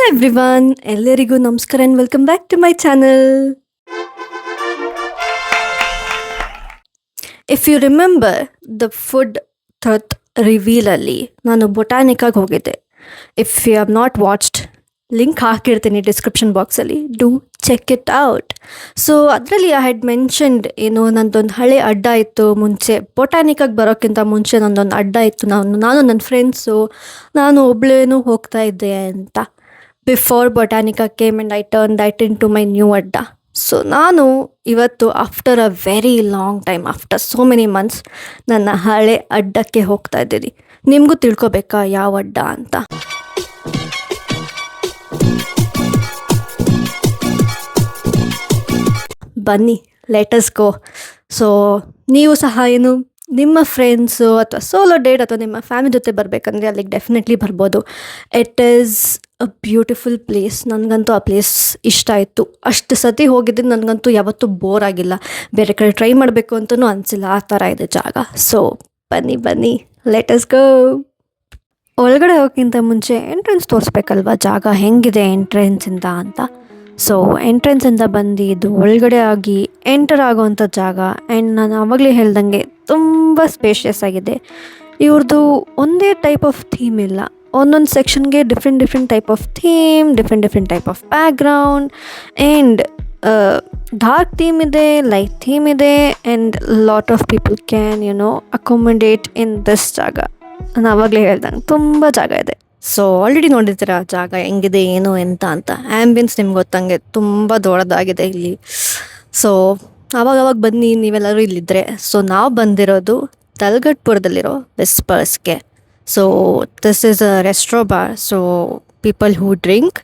Everyone, ಎಲ್ಲರಿಗೂ ನಮಸ್ಕಾರ and welcome back to my channel. If you remember the food truth ರಿವೀಲಲ್ಲಿ ನಾನು ಬೊಟಾನಿಕಾಗೆ ಹೋಗಿದ್ದೆ. If you have not watched, link ಹಾಕಿರ್ತೀನಿ ಡಿಸ್ಕ್ರಿಪ್ಷನ್ ಬಾಕ್ಸಲ್ಲಿ, do check it out. So ಅದರಲ್ಲಿ ಐ ಹ್ಯಾಡ್ ಮೆನ್ಷನ್ಡ್, ಏನು ನಂದೊಂದು ಹಳೆ ಅಡ್ಡ ಇತ್ತು ಮುಂಚೆ, ಬೊಟಾನಿಕಾಗೆ ಬರೋಕ್ಕಿಂತ ಮುಂಚೆ ನಂದೊಂದು ಅಡ್ಡ ಇತ್ತು. ನಾನು ನನ್ನ ಫ್ರೆಂಡ್ಸು, ನಾನು ಒಬ್ಳೇನು ಹೋಗ್ತಾ ಇದ್ದೆ ಅಂತ. Before Botanica came and I turn that into my new ಅಡ್ಡ. ಸೊ ನಾನು ಇವತ್ತು after a very long time, after so many months, ನನ್ನ ಹಳೆ ಅಡ್ಡಕ್ಕೆ ಹೋಗ್ತಾ ಇದ್ದೀನಿ. ನಿಮಗೂ ತಿಳ್ಕೊಬೇಕಾ ಯಾವ ಅಡ್ಡ ಅಂತ? ಬನ್ನಿ, ಲೆಟಸ್ ಗೋ. ಸೊ ನೀವು ಸಹ ಏನು ನಿಮ್ಮ ಫ್ರೆಂಡ್ಸು ಅಥವಾ ಸೋಲೋ ಡೇಟ್ ಅಥವಾ ನಿಮ್ಮ ಫ್ಯಾಮಿಲಿ ಜೊತೆ ಬರಬೇಕಂದ್ರೆ ಅಲ್ಲಿಗೆ ಡೆಫಿನೆಟ್ಲಿ ಬರ್ಬೋದು. It is a beautiful place. ನನಗಂತೂ ಆ ಪ್ಲೇಸ್ ಇಷ್ಟ ಆಯಿತು. ಅಷ್ಟು ಸತಿ ಹೋಗಿದ್ದೀನಿ, ನನಗಂತೂ ಯಾವತ್ತೂ ಬೋರ್ ಆಗಿಲ್ಲ. ಬೇರೆ ಕಡೆ ಟ್ರೈ ಮಾಡಬೇಕು ಅಂತಲೂ ಅನಿಸಿಲ್ಲ. ಆ ಥರ ಇದೆ ಜಾಗ. ಸೊ ಬನ್ನಿ ಲೆಟಸ್ ಗೋ. ಒಳಗಡೆ ಹೋಗೋಕ್ಕಿಂತ ಮುಂಚೆ ಎಂಟ್ರೆನ್ಸ್ ತೋರಿಸ್ಬೇಕಲ್ವ, ಜಾಗ ಹೆಂಗಿದೆ ಎಂಟ್ರೆನ್ಸಿಂದ ಅಂತ. ಸೊ ಎಂಟ್ರೆನ್ಸಿಂದ ಬಂದು ಇದು ಒಳಗಡೆ ಆಗಿ ಎಂಟರ್ ಆಗೋವಂಥ ಜಾಗ. ಆ್ಯಂಡ್ ನಾನು ಆವಾಗಲೇ ಹೇಳ್ದಂಗೆ ತುಂಬ ಸ್ಪೇಷಿಯಸ್ ಆಗಿದೆ. ಇವ್ರದ್ದು ಒಂದೇ ಟೈಪ್ ಆಫ್ ಥೀಮ್ ಇಲ್ಲ. ಒಂದೊಂದು ಸೆಕ್ಷನ್ಗೆ different type of theme, different type of background. And dark theme ಇದೆ, ಲೈಟ್ ಥೀಮ್ ಇದೆ. And lot of people can accommodate in this ಜಾಗ. ನಾನು ಆವಾಗಲೇ ಹೇಳ್ದಂಗೆ ತುಂಬ ಜಾಗ ಇದೆ. ಸೊ ಆಲ್ರೆಡಿ ನೋಡಿರ್ತೀರ ಜಾಗ ಹೆಂಗಿದೆ ಏನು ಎಂತ ಅಂತ. ಆ್ಯಂಬಿಯನ್ಸ್ ನಿಮ್ಗೆ ಗೊತ್ತಂಗೆ ತುಂಬ ದೊಡ್ಡದಾಗಿದೆ ಇಲ್ಲಿ. ಸೊ ಆವಾಗ ಬನ್ನಿ ನೀವೆಲ್ಲರೂ ಇಲ್ಲಿದ್ದರೆ. ಸೊ ನಾವು ಬಂದಿರೋದು ತಲಗಟ್ಪುರದಲ್ಲಿರೋ ವಿಸ್ಪರ್ಸ್ಗೆ. So this is a restro bar. So people who drink,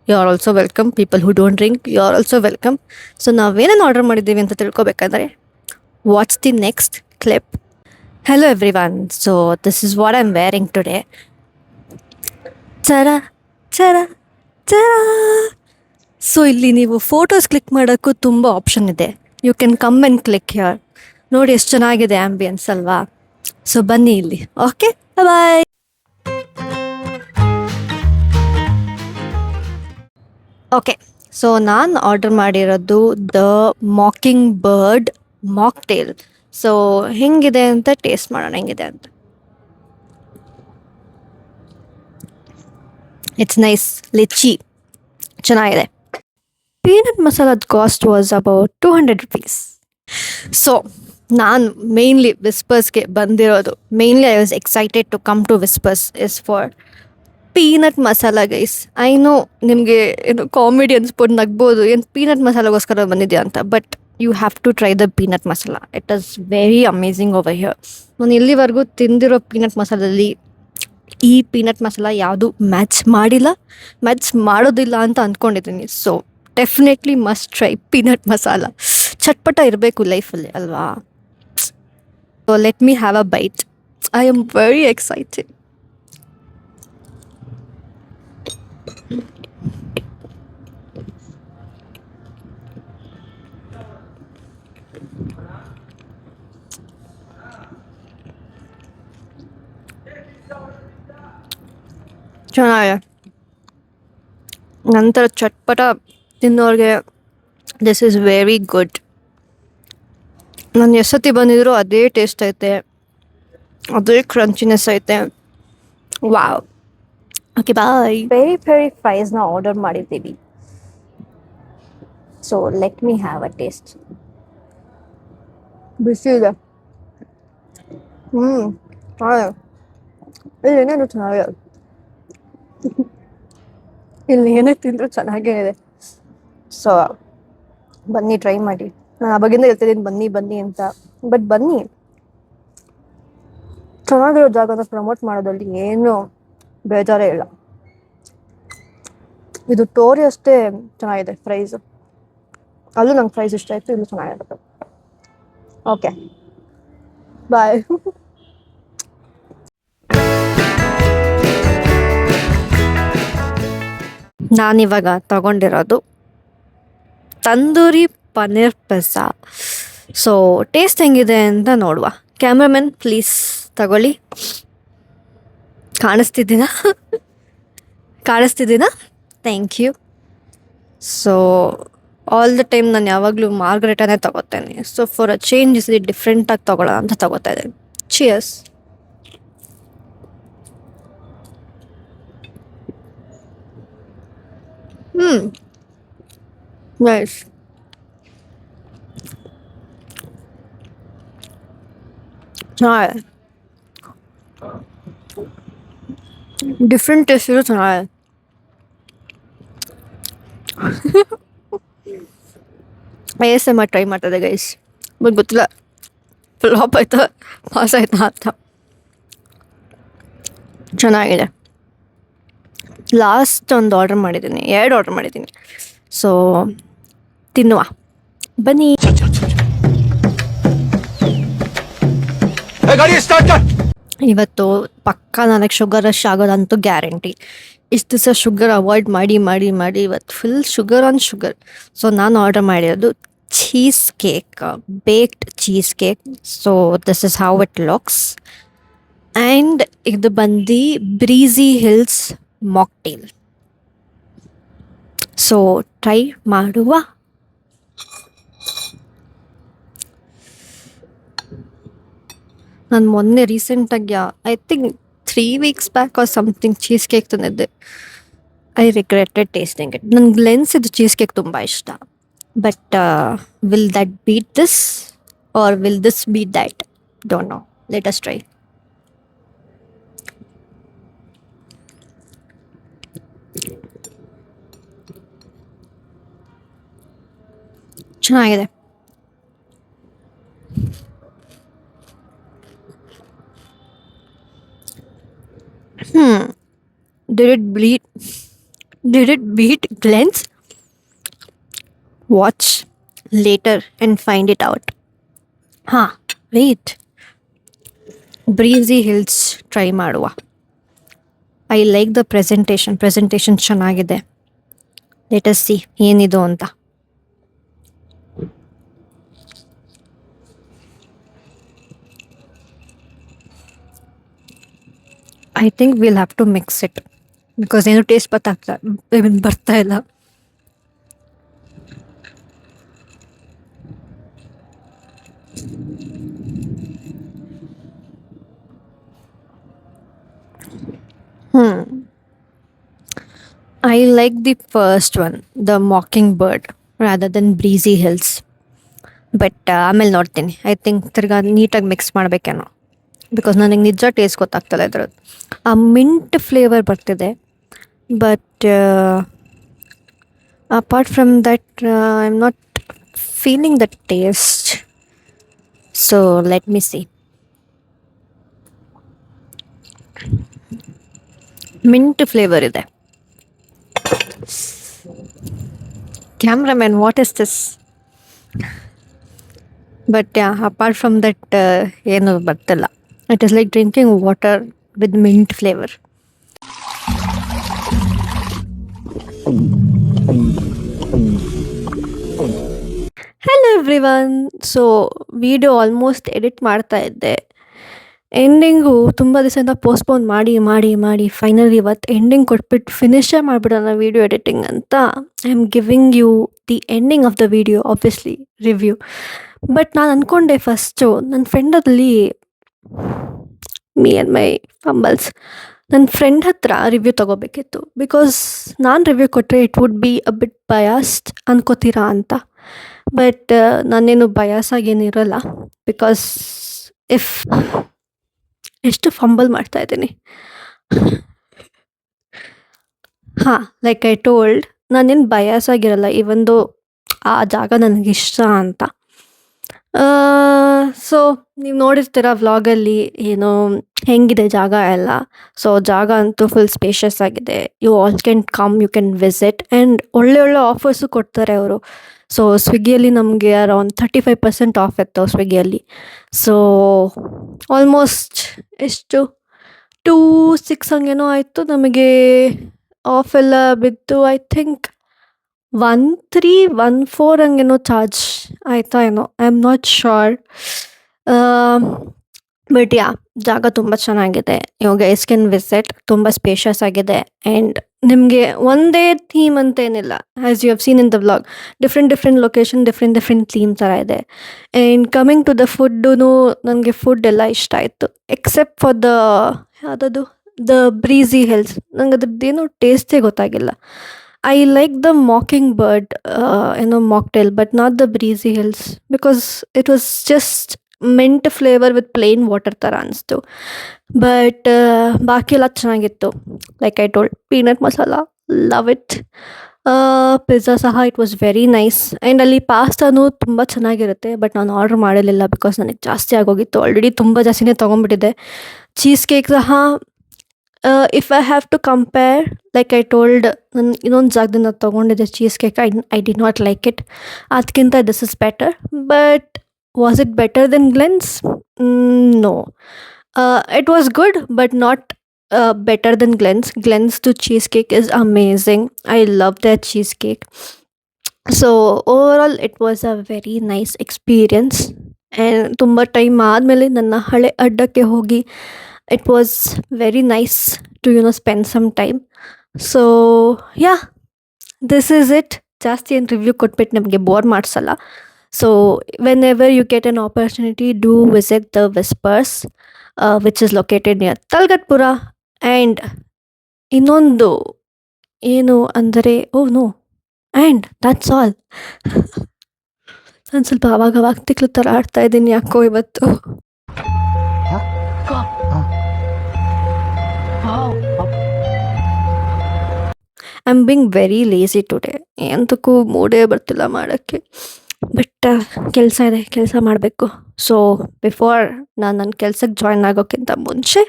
you are also welcome. People who don't drink, you are also welcome. So ನಾವೇನೇನು ಆರ್ಡರ್ ಮಾಡಿದ್ದೀವಿ ಅಂತ ತಿಳ್ಕೊಬೇಕಾದ್ರೆ, what's the next clip. Hello everyone. So this is what I am wearing today. ಚರ ಚರ ಚರ. So ಇಲ್ಲಿ ನೀವು photos click ಮಾಡೋಕ್ಕೂ ತುಂಬ ಆಪ್ಷನ್ ಇದೆ. You can come and click here. ನೋಡಿ ಎಷ್ಟು ಚೆನ್ನಾಗಿದೆ ಆ್ಯಂಬಿಯನ್ಸ್ ಅಲ್ವಾ? ಸೊ ಬನ್ನಿ ಇಲ್ಲಿ. Okay, bye. ಓಕೆ, ಸೊ ನಾನು ಆರ್ಡರ್ ಮಾಡಿರೋದು the mocking bird mocktail. So ಹೆಂಗಿದೆ ಅಂತ ಟೇಸ್ಟ್ ಮಾಡೋಣ, ಹೆಂಗಿದೆ ಅಂತ. ಇಟ್ಸ್ ನೈಸ್, ಲಿಚ್ಚಿ ಚೆನ್ನಾಗಿದೆ. ಪೀನಟ್ ಮಸಾಲದ cost was about 200 rupees. So ನಾನು ಮೇನ್ಲಿ ವಿಸ್ಪರ್ಸ್ಗೆ ಬಂದಿರೋದು, mainly I was excited to come to Whispers is for peanut masala guys. I know ನಿಮಗೆ ಏನು ಕಾಮಿಡಿ ಅನ್ಸ್ಬೋದು, ನಗ್ಬೋದು, ಏನು ಪೀನಟ್ ಮಸಾಲಗೋಸ್ಕರ ಬಂದಿದೆಯಾ ಅಂತ. But you have to try the peanut masala. It is very amazing over here. ನಾನು ಇಲ್ಲಿವರೆಗೂ ತಿಂದಿರೋ ಪೀನಟ್ ಮಸಾಲಲ್ಲಿ ಈ ಪೀನಟ್ ಮಸಾಲ ಯಾವುದು ಮ್ಯಾಚ್ ಮಾಡೋದಿಲ್ಲ ಅಂತ ಅಂದ್ಕೊಂಡಿದ್ದೀನಿ. So definitely must try peanut masala. ಚಟ್ಪಟ ಇರಬೇಕು ಲೈಫಲ್ಲಿ ಅಲ್ವಾ? So let me have a bite. I am very excited. ಚೆನ್ನಾಗಿದೆ. ನಂತರ ಚಟ್ಪಟ ತಿನ್ನೋರಿಗೆ ದಿಸ್ ಈಸ್ ವೆರಿ ಗುಡ್. ನಾನು ಎಷ್ಟು ಸತಿ ಬಂದಿದ್ರು ಅದೇ ಟೇಸ್ಟ್ ಐತೆ, ಅದೇ ಕ್ರಂಚಿನೆಸ್ ಐತೆ. ವಾವ್. Okay, bye. ಪೆರಿ ಫ್ರೈಸ್ನ ಆರ್ಡರ್ ಮಾಡಿದ್ದೀವಿ. So let me have a taste. ಬಿಸಿ ಇದೆ. ಇಲ್ಲಿ ಏನೇನು ಚೆನ್ನಾಗಿದೆ. ಇಲ್ಲಿ ಏನೇ ತಿಂದರೂ ಚೆನ್ನಾಗೇ ಇದೆ. ಸೊ ಬನ್ನಿ, ಟ್ರೈ ಮಾಡಿ. ನಾನು ಆವಾಗಿಂದ ಹೇಳ್ತಿದ್ದೀನಿ ಬನ್ನಿ ಅಂತ. ಬಟ್ ಬನ್ನಿ, ಚೆನ್ನಾಗಿರೋ ಜಾಗನ ಪ್ರಮೋಟ್ ಮಾಡೋದ್ರಲ್ಲಿ ಏನು ಬೇಜಾರೇ ಇಲ್ಲ. ಇದು ಟೋರಿ ಅಷ್ಟೇ ಚೆನ್ನಾಗಿದೆ ಫ್ರೈಸು. ಅಲ್ಲೂ ನಂಗೆ ಫ್ರೈಸ್ ಇಷ್ಟ ಆಯಿತು, ಇದು ಚೆನ್ನಾಗಿರುತ್ತೆ. Okay, bye. ನಾನಿವಾಗ ತಗೊಂಡಿರೋದು tandoori paneer pizza. So taste ಹೆಂಗಿದೆ ಅಂತ ನೋಡುವ. ಕ್ಯಾಮ್ರಾಮನ್ ಪ್ಲೀಸ್ ತಗೊಳ್ಳಿ. ಕಾಣಿಸ್ತಿದ್ದೀನಾ? Thank you. So all the time ನಾನು ಯಾವಾಗಲೂ ಮಾರ್ಗರೇಟಾನೇ ತಗೋತೇನೆ. So for a change is ಡಿಫ್ರೆಂಟಾಗಿ ತಗೊಳ್ಳೋ ಅಂತ ತಗೋತಾ ಇದ್ದೇನೆ. ಚಿಯರ್ಸ್. ಹ್ಞೂ, ನೈಸ್. ಚೆನ್ನಾಗಿದೆ, ಡಿಫ್ರೆಂಟ್ ಟೇಸ್ಟ್ ಇರೋ ಚೆನ್ನಾಗಿದೆ. ASMR ಟ್ರೈ ಮಾಡ್ತದೆ ಗೈಸ್, ಬಟ್ ಗೊತ್ತಿಲ್ಲ ಫ್ಲಾಪ್ ಆಯ್ತಾ ಪಾಸ್ ಆಯ್ತಾ ಅಂತ. ಚೆನ್ನಾಗಿದೆ. ಲಾಸ್ಟ್ ಒಂದು ಆರ್ಡರ್ ಮಾಡಿದ್ದೀನಿ, 2 ಆರ್ಡರ್ ಮಾಡಿದ್ದೀನಿ. ಸೊ ತಿನ್ನುವ ಬನ್ನಿ. ಇವತ್ತು ಪಕ್ಕ ನನಗೆ ಶುಗರ್ ರಶ್ ಆಗೋದಂತೂ ಗ್ಯಾರಂಟಿ. ಇಷ್ಟು ದಿವಸ ಶುಗರ್ ಅವಾಯ್ಡ್ ಮಾಡಿ ಮಾಡಿ ಮಾಡಿ ಇವತ್ತು full sugar on sugar. So ನಾನು ಆರ್ಡರ್ ಮಾಡಿರೋದು cheesecake, baked cheesecake. So this is how it looks. And ಇದು ಬಂದು breezy hills mocktail. So try ಮಾಡುವ. ನಾನು ಮೊನ್ನೆ ರೀಸೆಂಟಾಗಿ I think 3 weeks back or something cheesecake ತಂದಿದ್ದೆ. I regretted tasting it. ನನಗೆ ಲೆನ್ಸ್ ಇದು ಚೀಸ್ ಕೇಕ್ ತುಂಬ ಇಷ್ಟ. But will that beat this or will this beat that? Don't know. Let us try. ಚೆನ್ನಾಗಿದೆ. Did it bleed? Did it beat Glenn's? Watch later and find it out. Wait. Breezy Hills try ಮಾಡುವ. I like the presentation. Presentation ಚೆನ್ನಾಗಿದೆ. Let us see ಏನಿದು ಅಂತ. I think will have to mix it because ಏನು taste ಬರ್ತಾ ಇಲ್ಲ. I like the first one, the Mockingbird, rather than Breezy Hills. But ಆಮೇಲೆ ನೋಡ್ತೀನಿ. I think ತಿರ್ಗಾ ನೀಟಾಗಿ ಮಿಕ್ಸ್ ಮಾಡಬೇಕೇನೋ, ಬಿಕಾಸ್ ನನಗೆ ನಿಜ ಟೇಸ್ಟ್ ಗೊತ್ತಾಗ್ತಲ್ಲ ಇದ್ರದ್ದು. ಆ ಮಿಂಟ್ ಫ್ಲೇವರ್ ಬರ್ತಿದೆ, but apart from that I am not feeling the taste. So let me see. Mint flavour ಇದೆ. Cameraman, what is this? But apart from that ಏನು ಬರ್ತಿಲ್ಲ. It is like drinking water with mint flavor. Hello everyone. So video almost edit ಮಾಡ್ತಾ ಇದ್ದೆ. Ending ತುಂಬ ದಿವಸದಿಂದ postpone ಮಾಡಿ ಮಾಡಿ ಮಾಡಿ ಫೈನಲಿ ಇವತ್ತು ಎಂಡಿಂಗ್ ಕೊಟ್ಬಿಟ್ಟು ಫಿನಿಶೇ ಮಾಡಿಬಿಡೋಣ ವಿಡಿಯೋ ಎಡಿಟಿಂಗ್ ಅಂತ. I am giving you the ending of the video, obviously review. But ನಾನು ಅಂದ್ಕೊಂಡೆ ಫಸ್ಟು ನನ್ನ ಫ್ರೆಂಡಲ್ಲಿ ಮೀ ಆ್ಯಂಡ್ ಮೈ ಫಂಬಲ್ಸ್, ನನ್ನ ಫ್ರೆಂಡ್ ಹತ್ರ ರಿವ್ಯೂ ತೊಗೋಬೇಕಿತ್ತು. ಬಿಕಾಸ್ ನಾನು ರಿವ್ಯೂ ಕೊಟ್ಟರೆ it would be a bit biased ಅನ್ಕೋತೀರಾ ಅಂತ. ಬಟ್ ನಾನೇನು ಬಯಾಸಾಗೇನಿರಲ್ಲ, ಬಿಕಾಸ್ ಎಷ್ಟು ಫಂಬಲ್ ಮಾಡ್ತಾಯಿದ್ದೀನಿ. ಲೈಕ್ ಐ ಟೋಲ್ಡ್, ನಾನೇನು ಬಯಾಸಾಗಿರಲ್ಲ, ಇವೊಂದು ಆ ಜಾಗ ನನಗಿಷ್ಟ ಅಂತ. ಸೊ ನೀವು ನೋಡಿರ್ತೀರ ವ್ಲಾಗಲ್ಲಿ ಏನೋ ಹೆಂಗಿದೆ ಜಾಗ ಎಲ್ಲ. ಸೊ ಜಾಗ ಅಂತೂ ಫುಲ್ ಸ್ಪೇಷಿಯಸ್ ಆಗಿದೆ. You all can come, you can visit. And ಒಳ್ಳೆ ಆಫರ್ಸು ಕೊಡ್ತಾರೆ ಅವರು. ಸೊ ಸ್ವಿಗ್ಗಿಯಲ್ಲಿ ನಮಗೆ ಅರೌಂಡ್ 35% ಆಫ್ ಇತ್ತು ಸ್ವಿಗ್ಗಿಯಲ್ಲಿ. ಸೊ ಆಲ್ಮೋಸ್ಟ್ ಎಷ್ಟು 2,600 ಹಂಗೇನೋ ಆಯಿತು ನಮಗೆ ಆಫ್ ಎಲ್ಲ ಬಿದ್ದು. ಐ ಥಿಂಕ್ 1,314 ಹಂಗೇನೋ ಚಾರ್ಜ್ ಆಯಿತಾ ಏನೋ, I am not sure. But ಜಾಗ ತುಂಬ ಚೆನ್ನಾಗಿದೆ. You guys can visit. ತುಂಬ ಸ್ಪೇಷಿಯಸ್ ಆಗಿದೆ. ಆ್ಯಂಡ್ ನಿಮಗೆ ಒಂದೇ ಥೀಮ್ ಅಂತೇನಿಲ್ಲ. As you have seen in the vlog, different different location, different different theme ಥರ ಇದೆ. And coming to the food, ನನಗೆ ಫುಡ್ ಎಲ್ಲ ಇಷ್ಟ ಆಯಿತು ಎಕ್ಸೆಪ್ಟ್ ಫಾರ್ ದ ಯಾವುದದು ದ ಬ್ರೀಝಿ ಹಿಲ್ಸ್. ನಂಗೆ ಅದ್ರದ್ದೇನೋ ಟೇಸ್ಟೇ ಗೊತ್ತಾಗಿಲ್ಲ. I like the mocking bird ಏನೋ mocktail, but not the breezy hills because it was just mint flavour with plain water ಥರ ಅನಿಸ್ತು. ಬಟ್ ಬಾಕಿ ಎಲ್ಲ ಚೆನ್ನಾಗಿತ್ತು. Like I told, peanut masala, love it. Pizza ಸಹ it was very nice. And ಅಲ್ಲಿ ಪಾಸ್ತಾನು ತುಂಬ ಚೆನ್ನಾಗಿರುತ್ತೆ, ಬಟ್ ನಾನು ಆರ್ಡ್ರ್ ಮಾಡಿರಲಿಲ್ಲ ಬಿಕಾಸ್ ನನಗೆ ಜಾಸ್ತಿ ಆಗೋಗಿತ್ತು. ಆಲ್ರೆಡಿ ತುಂಬ ಜಾಸ್ತಿನೇ ತೊಗೊಂಡ್ಬಿಟ್ಟಿದ್ದೆ. ಚೀಸ್ ಕೇಕ್ ಸಹ if I have to compare, like I told, ನಾನು ಇನ್ನೊಂದು ಜಾಗದಿಂದ ತೊಗೊಂಡಿದ್ದೆ cheesecake. I did not like it. ಅದಕ್ಕಿಂತ this is better. But was it better than Glens? No. It was good, but not better than Glenn's. Glenn's to cheesecake is amazing. I love their cheesecake. So overall, it was a very nice experience. And ತುಂಬ time ಆದಮೇಲೆ ನನ್ನ ಹಳೆ ಅಡ್ಡಕ್ಕೆ ಹೋಗಿ it was very nice to spend some time. So yeah, this is it. ಜಾಸ್ತಿ ಏನು review ಕೊಟ್ಬಿಟ್ಟು ನಮಗೆ ಬೋರ್ ಮಾಡಿಸಲ್ಲ. So whenever you get an opportunity, do visit the Whispers, which is located near Talgatpura. And ಇನ್ನೊಂದು ಏನು ಅಂದರೆ, oh no, and that's all. ನಾನು ಸ್ವಲ್ಪ ಅವಾಗ ತಿಕ್ಲು ಥರ ಆಡ್ತಾ ಇದ್ದೀನಿ ಯಾಕೋ ಇವತ್ತು. I am being very lazy today. ಎಂತಕ್ಕೂ ಮೂಡೇ ಬರ್ತಿಲ್ಲ ಮಾಡೋಕ್ಕೆ. ಬಟ್ ಕೆಲಸ ಇದೆ, ಕೆಲಸ ಮಾಡಬೇಕು. ಸೊ ಬಿಫೋರ್ ನಾನು ನನ್ನ ಕೆಲ್ಸಕ್ಕೆ ಜಾಯ್ನ್ ಆಗೋಕ್ಕಿಂತ ಮುಂಚೆ,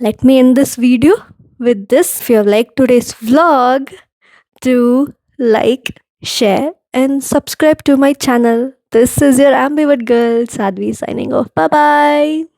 let me end this video with this. If you have liked today's vlog, do like, share and subscribe to my channel. This is your ambivert girl Sadhvi signing off. Bye bye.